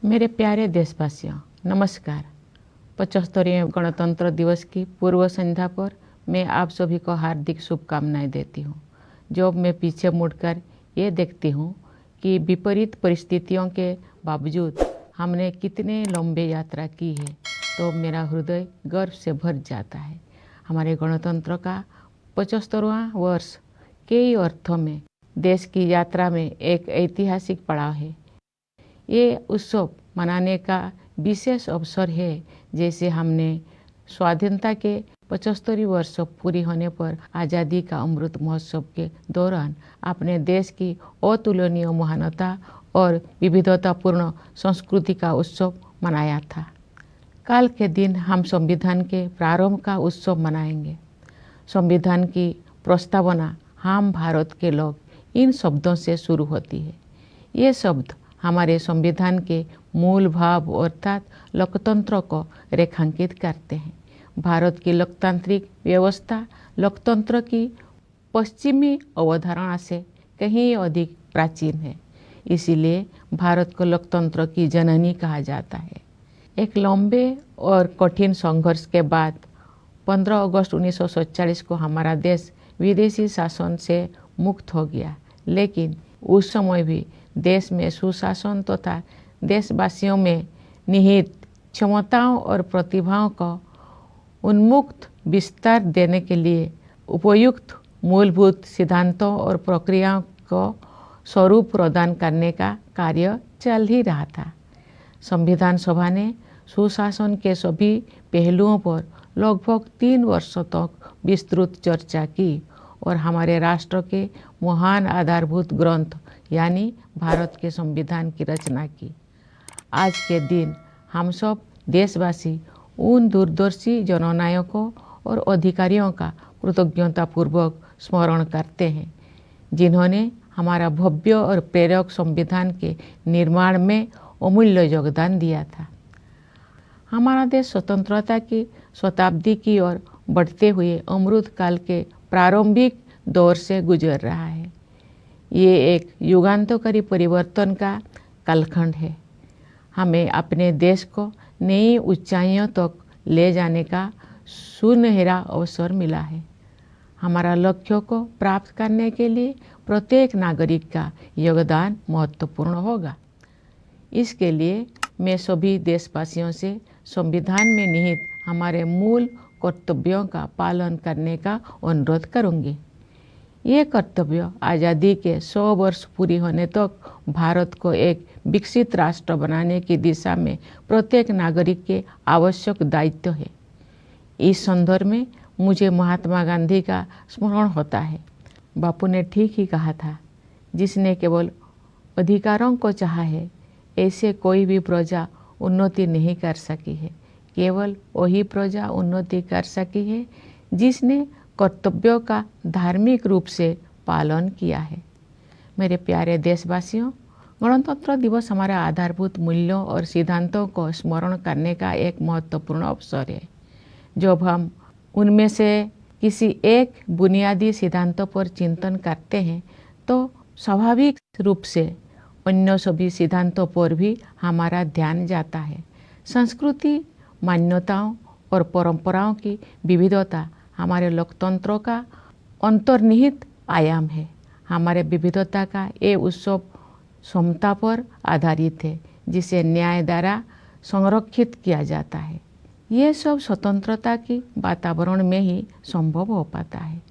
मेरे प्यारे देशवासियों, नमस्कार। 75वें गणतंत्र दिवस की पूर्व संध्या पर मैं आप सभी को हार्दिक शुभकामनाएं देती हूँ। जब मैं पीछे मुड़कर ये देखती हूँ कि विपरीत परिस्थितियों के बावजूद हमने कितने लंबे यात्रा की है, तो मेरा हृदय गर्व से भर जाता है। हमारे गणतंत्र का 75वां वर्ष कई अर्थों में देश की यात्रा में एक ऐतिहासिक पड़ाव है। ये उत्सव मनाने का विशेष अवसर है, जैसे हमने स्वाधीनता के 75 वर्ष पूरी होने पर आज़ादी का अमृत महोत्सव के दौरान अपने देश की अतुलनीय महानता और विविधतापूर्ण संस्कृति का उत्सव मनाया था। कल के दिन हम संविधान के प्रारंभ का उत्सव मनाएंगे। संविधान की प्रस्तावना हम भारत के लोग इन शब्दों से शुरू होती है। ये शब्द हमारे संविधान के मूल भाव अर्थात लोकतंत्र को रेखांकित करते हैं। भारत की लोकतांत्रिक व्यवस्था लोकतंत्र की पश्चिमी अवधारणा से कहीं अधिक प्राचीन है, इसीलिए भारत को लोकतंत्र की जननी कहा जाता है। एक लंबे और कठिन संघर्ष के बाद 15 अगस्त 1947 को हमारा देश विदेशी शासन से मुक्त हो गया, लेकिन उस समय भी देश में सुशासन तथा देशवासियों में निहित क्षमताओं और प्रतिभाओं को उन्मुक्त विस्तार देने के लिए उपयुक्त मूलभूत सिद्धांतों और प्रक्रियाओं को स्वरूप प्रदान करने का कार्य चल ही रहा था। संविधान सभा ने सुशासन के सभी पहलुओं पर लगभग 3 वर्षों तक विस्तृत चर्चा की और हमारे राष्ट्र के महान आधारभूत ग्रंथ यानी भारत के संविधान की रचना की। आज के दिन हम सब देशवासी उन दूरदर्शी जननायकों और अधिकारियों का कृतज्ञतापूर्वक स्मरण करते हैं, जिन्होंने हमारा भव्य और प्रेरक संविधान के निर्माण में अमूल्य योगदान दिया था। हमारा देश स्वतंत्रता की शताब्दी की ओर बढ़ते हुए अमृत काल के प्रारंभिक दौर से गुजर रहा है। ये एक युगांतकारी परिवर्तन का कालखंड है। हमें अपने देश को नई ऊंचाइयों तक ले जाने का सुनहरा अवसर मिला है। हमारा लक्ष्यों को प्राप्त करने के लिए प्रत्येक नागरिक का योगदान महत्वपूर्ण होगा। इसके लिए मैं सभी देशवासियों से संविधान में निहित हमारे मूल कर्तव्यों का पालन करने का अनुरोध करूंगी। ये कर्तव्य आज़ादी के 100 वर्ष पूरी होने तक भारत को एक विकसित राष्ट्र बनाने की दिशा में प्रत्येक नागरिक के आवश्यक दायित्व है। इस संदर्भ में मुझे महात्मा गांधी का स्मरण होता है। बापू ने ठीक ही कहा था, जिसने केवल अधिकारों को चाहा है, ऐसे कोई भी प्रजा उन्नति नहीं कर सकी है। केवल वही प्रजा उन्नति कर सकी है जिसने कर्तव्यों का धार्मिक रूप से पालन किया है। मेरे प्यारे देशवासियों, गणतंत्र दिवस हमारा आधारभूत मूल्यों और सिद्धांतों को स्मरण करने का एक महत्वपूर्ण अवसर है। जब हम उनमें से किसी एक बुनियादी सिद्धांतों पर चिंतन करते हैं, तो स्वाभाविक रूप से अन्य सभी सिद्धांतों पर भी हमारा ध्यान जाता है। संस्कृति, मान्यताओं और परंपराओं की विविधता हमारे लोकतंत्र का अंतर्निहित आयाम है। हमारे विविधता का ये उत्सव समता पर आधारित है, जिसे न्याय द्वारा संरक्षित किया जाता है। ये सब स्वतंत्रता की वातावरण में ही संभव हो पाता है।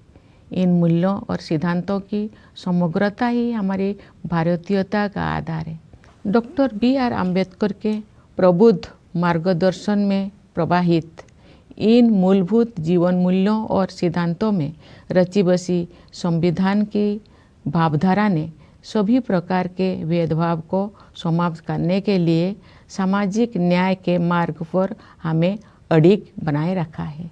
इन मूल्यों और सिद्धांतों की समग्रता ही हमारी भारतीयता का आधार है। Doctor B.R. अम्बेडकर के प्रबुद्ध मार्गदर्शन में प्रवाहित इन मूलभूत जीवन मूल्यों और सिद्धांतों में रची बसी संविधान की भावधारा ने सभी प्रकार के भेदभाव को समाप्त करने के लिए सामाजिक न्याय के मार्ग पर हमें अडिग बनाए रखा है।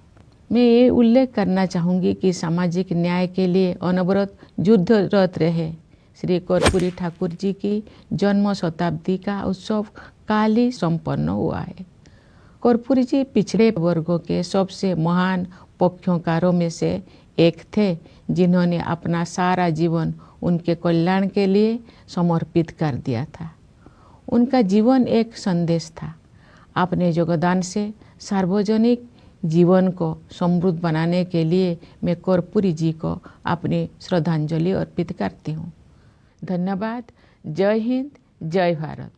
मैं ये उल्लेख करना चाहूँगी कि सामाजिक न्याय के लिए अनवरत युद्धरत रहे श्री कर्पूरी ठाकुर जी की जन्म शताब्दी का उत्सव काल ही संपन्न हुआ है। कर्पूरी जी पिछड़े वर्गों के सबसे महान पक्षकारों में से एक थे, जिन्होंने अपना सारा जीवन उनके कल्याण के लिए समर्पित कर दिया था। उनका जीवन एक संदेश था। अपने योगदान से सार्वजनिक जीवन को समृद्ध बनाने के लिए मैं कर्पूरी जी को अपनी श्रद्धांजलि अर्पित करती हूँ। धन्यवाद। जय हिंद, जय भारत।